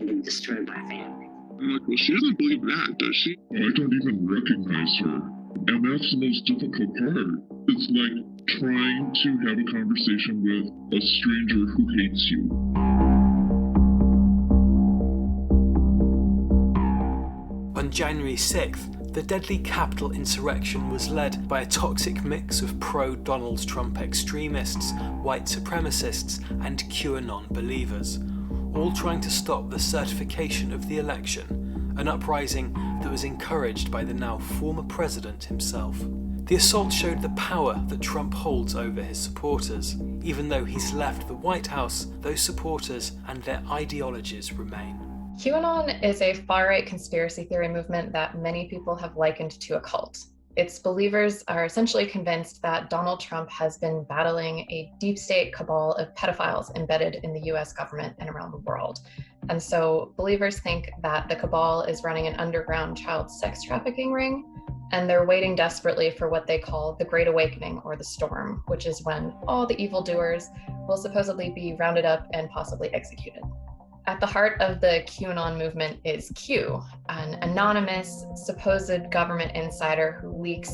and destroyed my family. I'm like, well, she doesn't believe that, does she? I don't even recognize her. And that's the most difficult part. It's like trying to have a conversation with a stranger who hates you. On January 6th, the deadly Capitol insurrection was led by a toxic mix of pro-Donald Trump extremists, white supremacists, and QAnon believers, all trying to stop the certification of the election, an uprising that was encouraged by the now former president himself. The assault showed the power that Trump holds over his supporters. Even though he's left the White House, those supporters and their ideologies remain. QAnon is a far-right conspiracy theory movement that many people have likened to a cult. Its believers are essentially convinced that Donald Trump has been battling a deep state cabal of pedophiles embedded in the US government and around the world. And so believers think that the cabal is running an underground child sex trafficking ring, and they're waiting desperately for what they call the Great Awakening or the Storm, which is when all the evildoers will supposedly be rounded up and possibly executed. At the heart of the QAnon movement is Q, an anonymous, supposed government insider who leaks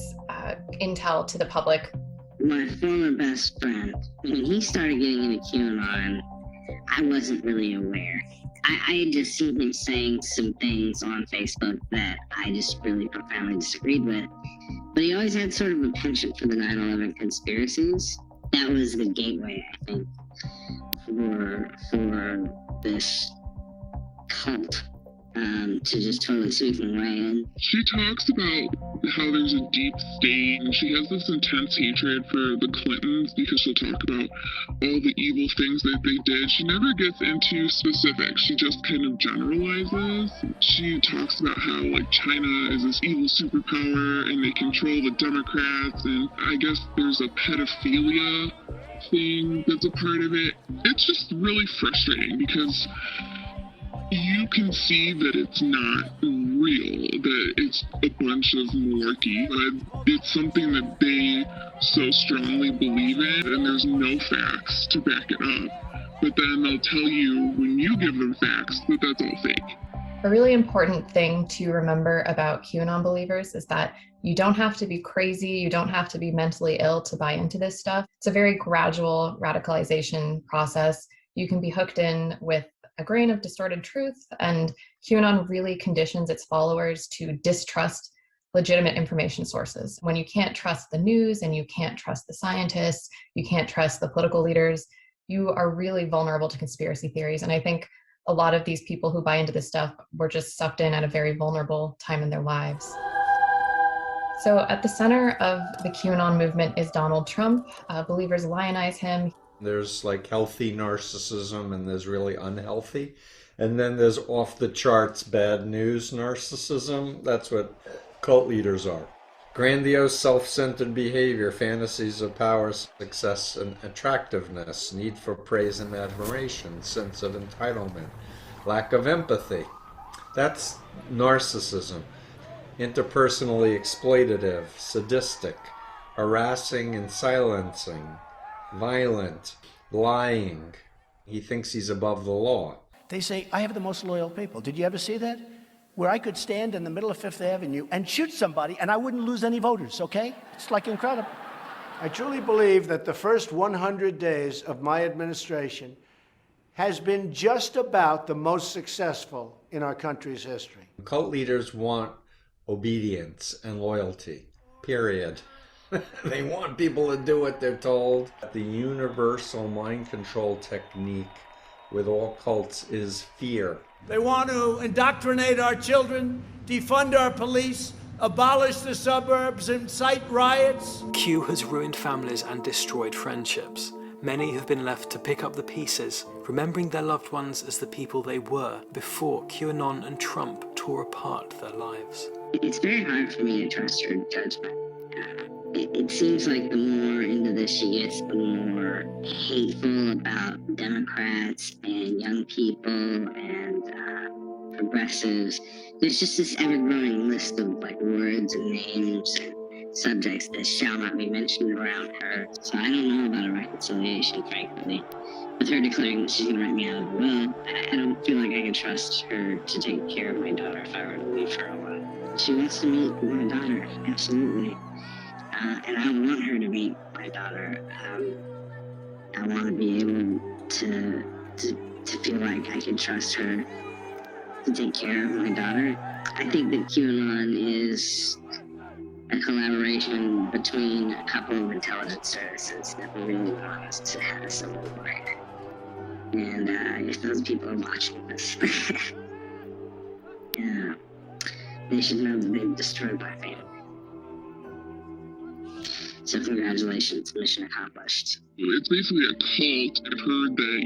intel to the public. My former best friend, when he started getting into QAnon, I wasn't really aware. I had just seen him saying some things on Facebook that I just really profoundly disagreed with. But he always had sort of a penchant for the 9/11 conspiracies. That was the gateway, I think, for this cult to just totally sweep them right in. She talks about how there's a deep state, and she has this intense hatred for the Clintons because she'll talk about all the evil things that they did. She never gets into specifics. She just kind of generalizes. She talks about how, like, China is this evil superpower and they control the Democrats, and I guess there's a pedophilia thing that's a part of it. It's just really frustrating because you can see that it's not real, that it's a bunch of malarkey, but it's something that they so strongly believe in, and there's no facts to back it up. But then they'll tell you, when you give them facts, that that's all fake. A really important thing to remember about QAnon believers is that you don't have to be crazy, you don't have to be mentally ill to buy into this stuff. It's a very gradual radicalization process. You can be hooked in with a grain of distorted truth, and QAnon really conditions its followers to distrust legitimate information sources. When you can't trust the news and you can't trust the scientists, you can't trust the political leaders, you are really vulnerable to conspiracy theories. And I think a lot of these people who buy into this stuff were just sucked in at a very vulnerable time in their lives. So at the center of the QAnon movement is Donald Trump. Believers lionize him. There's like healthy narcissism and there's really unhealthy. And then there's off the charts bad news narcissism. That's what cult leaders are. Grandiose self-centered behavior, fantasies of power, success, and attractiveness, need for praise and admiration, sense of entitlement, lack of empathy. That's narcissism. Interpersonally exploitative, sadistic, harassing and silencing, violent, lying. He thinks he's above the law. They say, I have the most loyal people. Did you ever see that? Where I could stand in the middle of Fifth Avenue and shoot somebody and I wouldn't lose any voters, okay? It's like incredible. I truly believe that the first 100 days of my administration has been just about the most successful in our country's history. Cult leaders want obedience and loyalty, period. They want people to do what they're told. The universal mind control technique with all cults is fear. They want to indoctrinate our children, defund our police, abolish the suburbs, incite riots. Q has ruined families and destroyed friendships. Many have been left to pick up the pieces, remembering their loved ones as the people they were before QAnon and Trump tore apart their lives. It's very hard for me to trust her judgment. It seems like the more into this she gets, the more hateful about Democrats and young people and progressives. There's just this ever-growing list of like words and names and subjects that shall not be mentioned around her. So I don't know about a reconciliation, frankly. With her declaring that she's going to write me out of the will, I don't feel like I can trust her to take care of my daughter if I were to leave her alone. She wants to meet my daughter, absolutely. And I want her to meet my daughter. I want to be able to feel like I can trust her to take care of my daughter. I think that QAnon is a collaboration between a couple of intelligence services that really want us to have a civil war. And if those people are watching this, yeah, they should know that they've destroyed my family. So congratulations, mission accomplished. It's basically a cult. I've heard that,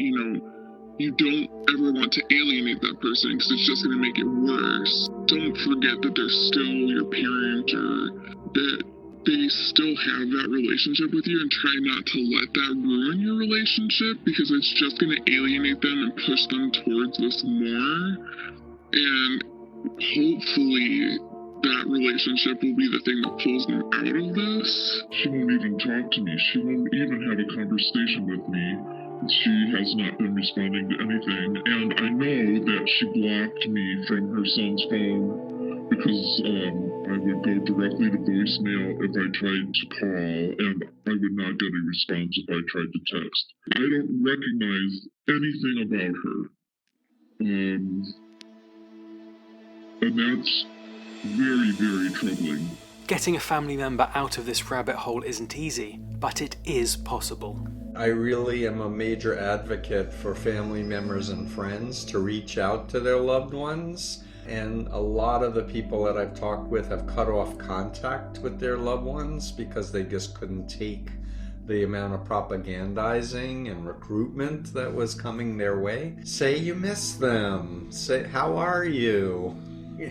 you don't ever want to alienate that person because it's just going to make it worse. Don't forget that they're still your parent, or that they still have that relationship with you, and try not to let that ruin your relationship, because it's just going to alienate them and push them towards this more. And hopefully that relationship will be the thing that pulls them out of this. She won't even talk to me. She won't even have a conversation with me. She has not been responding to anything. And I know that she blocked me from her son's phone because I would go directly to voicemail if I tried to call, and I would not get a response if I tried to text. I don't recognize anything about her. And that's very, very troubling. Getting a family member out of this rabbit hole isn't easy, but it is possible. I really am a major advocate for family members and friends to reach out to their loved ones. And a lot of the people that I've talked with have cut off contact with their loved ones because they just couldn't take the amount of propagandizing and recruitment that was coming their way. Say you miss them. Say, how are you?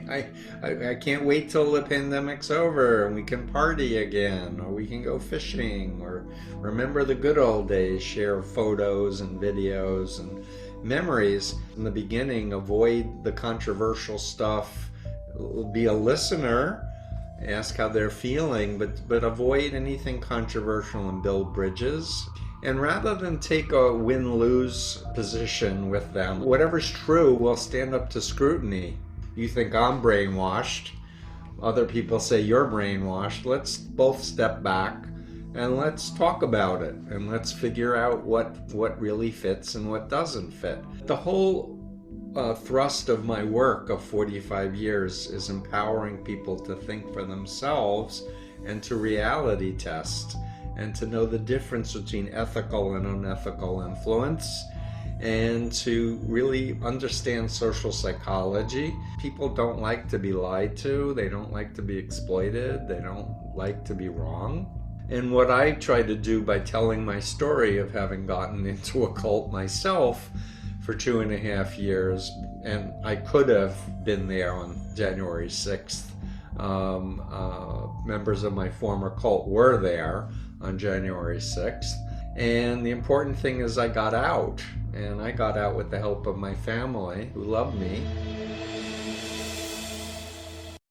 I can't wait till the pandemic's over and we can party again, or we can go fishing, or remember the good old days, share photos and videos and memories. In the beginning, avoid the controversial stuff, be a listener, ask how they're feeling, but avoid anything controversial and build bridges. And rather than take a win-lose position with them, whatever's true will stand up to scrutiny. You think I'm brainwashed, other people say you're brainwashed. Let's both step back and let's talk about it, and let's figure out what really fits and what doesn't fit. The whole thrust of my work of 45 years is empowering people to think for themselves and to reality test and to know the difference between ethical and unethical influence, and to really understand social psychology. People don't like to be lied to, they don't like to be exploited, they don't like to be wrong. And what I try to do by telling my story of having gotten into a cult myself for 2.5 years, and I could have been there on January 6th. Members of my former cult were there on January 6th. And the important thing is I got out. And I got out with the help of my family, who loved me,